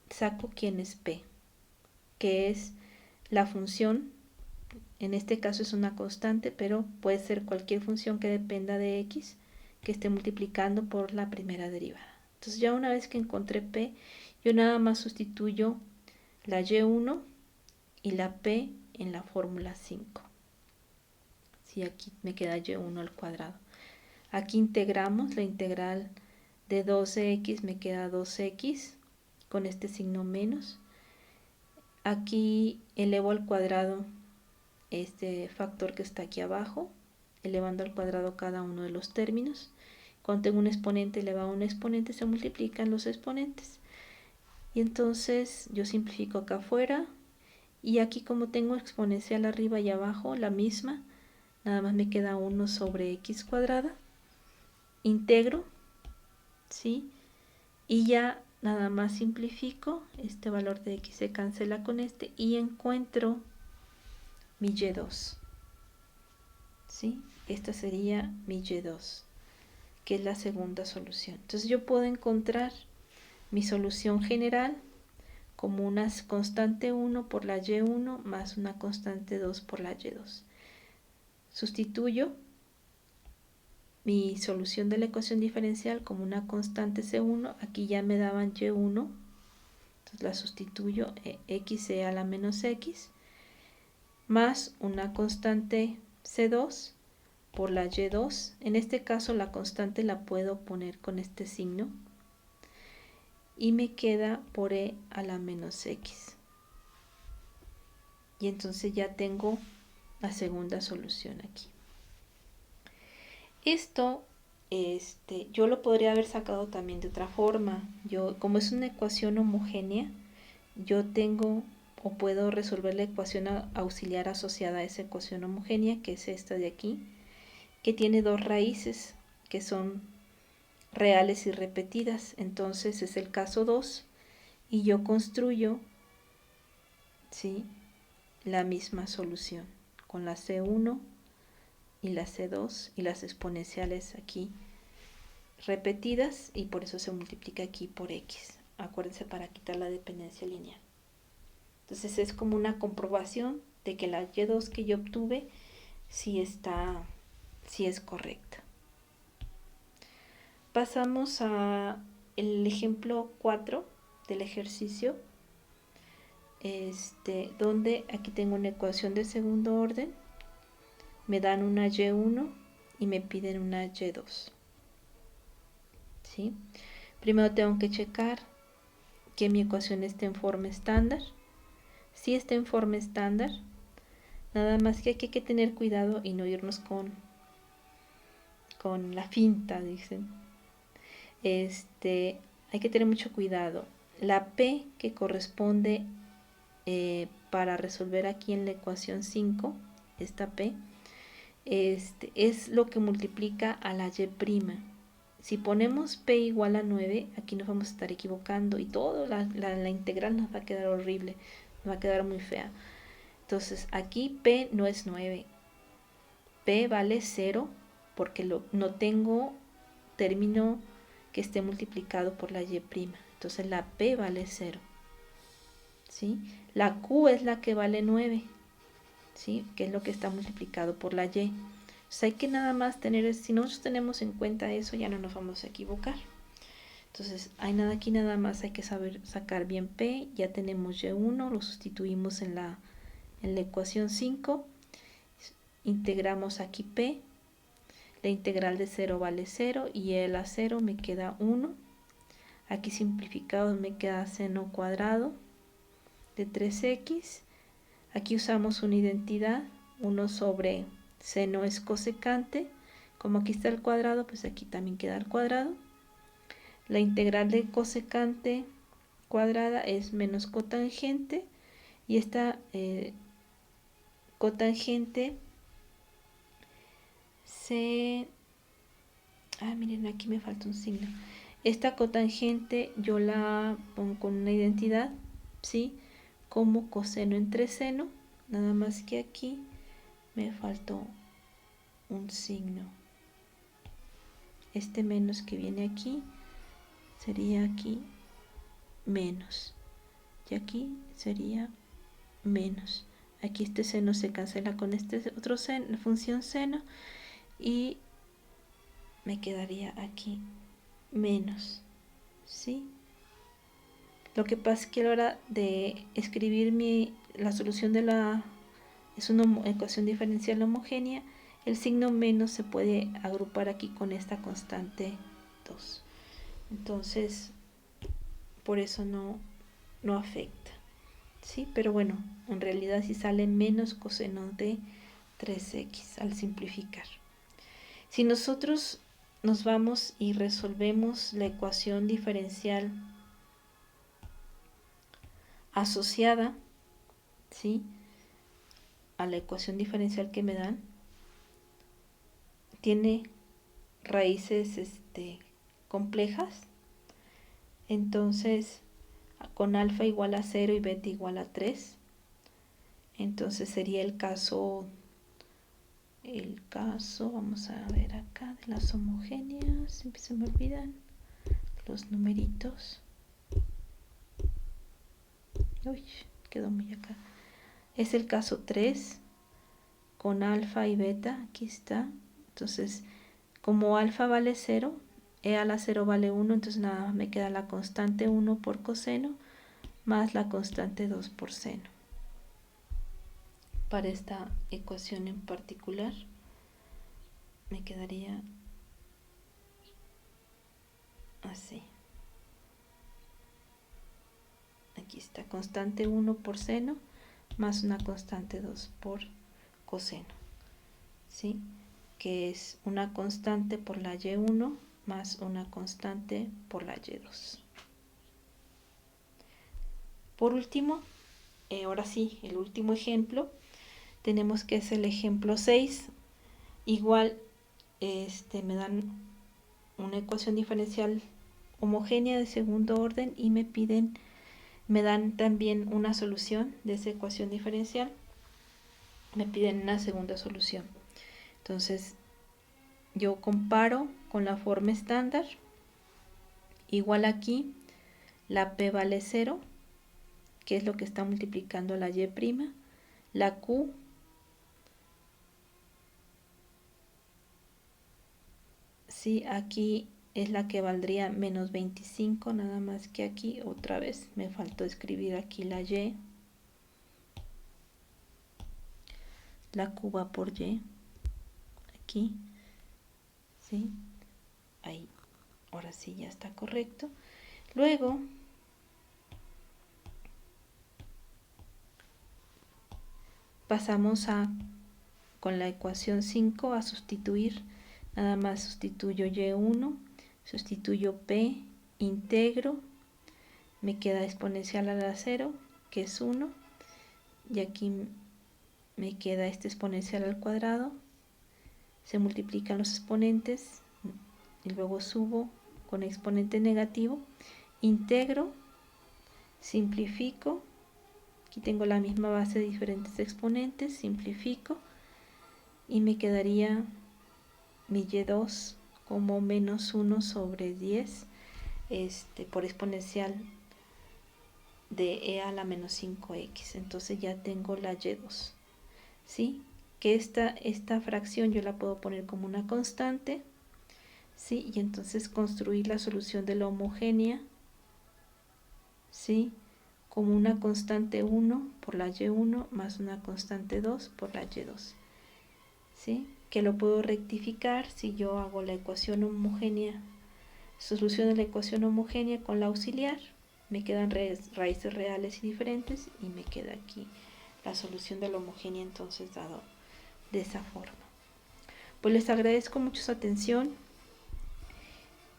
saco quién es P, que es la función. En este caso es una constante, pero puede ser cualquier función que dependa de x que esté multiplicando por la primera derivada. Entonces ya una vez que encontré P, yo nada más sustituyo la y1 y la P en la fórmula 5. Si aquí me queda y1 al cuadrado. Aquí integramos, la integral de 2x me queda 2x con este signo menos. Aquí elevo al cuadrado este factor que está aquí abajo, elevando al cuadrado cada uno de los términos. Cuando tengo un exponente elevado a un exponente, se multiplican los exponentes. Y entonces yo simplifico acá afuera. Y aquí como tengo exponencial arriba y abajo, la misma, nada más me queda 1 sobre x cuadrada. Integro, ¿sí? Y ya nada más simplifico, este valor de x se cancela con este y encuentro mi y2. ¿Sí? Esta sería mi y2, que es la segunda solución. Entonces yo puedo encontrar mi solución general como una constante 1 por la y1 más una constante 2 por la y2. Sustituyo mi solución de la ecuación diferencial como una constante C1, aquí ya me daban y1, entonces la sustituyo, x a la menos x, más una constante C2 por la y2. En este caso la constante la puedo poner con este signo y me queda por e a la menos x. Y entonces ya tengo la segunda solución aquí. Esto yo lo podría haber sacado también de otra forma. Como es una ecuación homogénea, yo tengo o puedo resolver la ecuación auxiliar asociada a esa ecuación homogénea, que es esta de aquí, que tiene dos raíces que son reales y repetidas. Entonces es el caso 2 y yo construyo, ¿sí?, la misma solución con la C1 y la C2 y las exponenciales aquí repetidas y por eso se multiplica aquí por x. Acuérdense, para quitar la dependencia lineal. Entonces es como una comprobación de que la y2 que yo obtuve sí es correcta. Pasamos a el ejemplo 4 del ejercicio, donde aquí tengo una ecuación de segundo orden, me dan una y1 y me piden una y2. ¿Sí? Primero tengo que checar que mi ecuación esté en forma estándar. Si está en forma estándar, nada más que aquí hay que tener cuidado y no irnos con la finta, dicen. Hay que tener mucho cuidado. La P que corresponde para resolver aquí en la ecuación 5, esta P, es lo que multiplica a la y'. Si ponemos P igual a 9, aquí nos vamos a estar equivocando y toda la integral nos va a quedar horrible, nos va a quedar muy fea. Entonces aquí P no es 9, P vale 0 porque no tengo término que esté multiplicado por la y'. Entonces la p vale 0. ¿Sí? La q es la que vale 9, ¿sí? Que es lo que está multiplicado por la y. Entonces hay que nada más tener, si nosotros tenemos en cuenta eso, ya no nos vamos a equivocar. Entonces aquí nada más hay que saber sacar bien p. Ya tenemos y1, lo sustituimos en la ecuación 5. Integramos aquí p. La integral de 0 vale 0 y el a 0 me queda 1. Aquí simplificado me queda seno cuadrado de 3x. Aquí usamos una identidad, 1 sobre seno es cosecante. Como aquí está el cuadrado, pues aquí también queda el cuadrado. La integral de cosecante cuadrada es menos cotangente, y esta cotangente miren, aquí me falta un signo. Esta cotangente yo la pongo con una identidad, ¿sí? Como coseno entre seno, nada más que aquí me faltó un signo. Este menos que viene aquí sería aquí menos, y aquí sería menos. Aquí este seno se cancela con este otro seno, función seno, y me quedaría aquí menos, ¿sí? Lo que pasa es que a la hora de escribir la solución es una ecuación diferencial homogénea, el signo menos se puede agrupar aquí con esta constante 2. Entonces, por eso no afecta, ¿sí? Pero bueno, en realidad sí sale menos coseno de 3x al simplificar. Si nosotros nos vamos y resolvemos la ecuación diferencial asociada, ¿sí?, a la ecuación diferencial que me dan, tiene raíces complejas. Entonces, con alfa igual a 0 y beta igual a 3, entonces sería el caso, vamos a ver acá, de las homogéneas, siempre se me olvidan los numeritos. Uy, quedó muy acá. Es el caso 3 con alfa y beta, aquí está. Entonces, como alfa vale 0, e a la 0 vale 1, entonces nada más me queda la constante 1 por coseno más la constante 2 por seno. Para esta ecuación en particular me quedaría así. Aquí está, constante 1 por seno más una constante 2 por coseno, ¿sí?, que es una constante por la y1 más una constante por la y2. Por último, ahora sí, el último ejemplo, tenemos que es el ejemplo 6. Igual me dan una ecuación diferencial homogénea de segundo orden y me dan también una solución de esa ecuación diferencial. Me piden una segunda solución. Entonces, yo comparo con la forma estándar. Igual aquí, la p vale 0, que es lo que está multiplicando la y'. La q sí, aquí es la que valdría menos 25, nada más que aquí otra vez me faltó escribir aquí la y. La q va por y, aquí, ¿sí? Ahí, ahora sí ya está correcto. Luego, pasamos con la ecuación 5 a sustituir. Nada más sustituyo y1, sustituyo p, integro, me queda exponencial a la 0, que es 1, y aquí me queda este exponencial al cuadrado. Se multiplican los exponentes y luego subo con exponente negativo, integro, simplifico. Aquí tengo la misma base de diferentes exponentes, simplifico y me quedaría mi y2 como menos 1 sobre 10 por exponencial de e a la menos 5x. Entonces ya tengo la y2. ¿Sí? Que esta fracción yo la puedo poner como una constante. ¿Sí? Y entonces construir la solución de la homogénea. ¿Sí? Como una constante 1 por la y1 más una constante 2 por la y2. ¿Sí? Que lo puedo rectificar si yo hago la ecuación homogénea, solución de la ecuación homogénea con la auxiliar, me quedan raíces reales y diferentes y me queda aquí la solución de la homogénea, entonces dado de esa forma. Pues les agradezco mucho su atención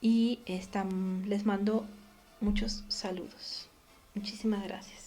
y les mando muchos saludos. Muchísimas gracias.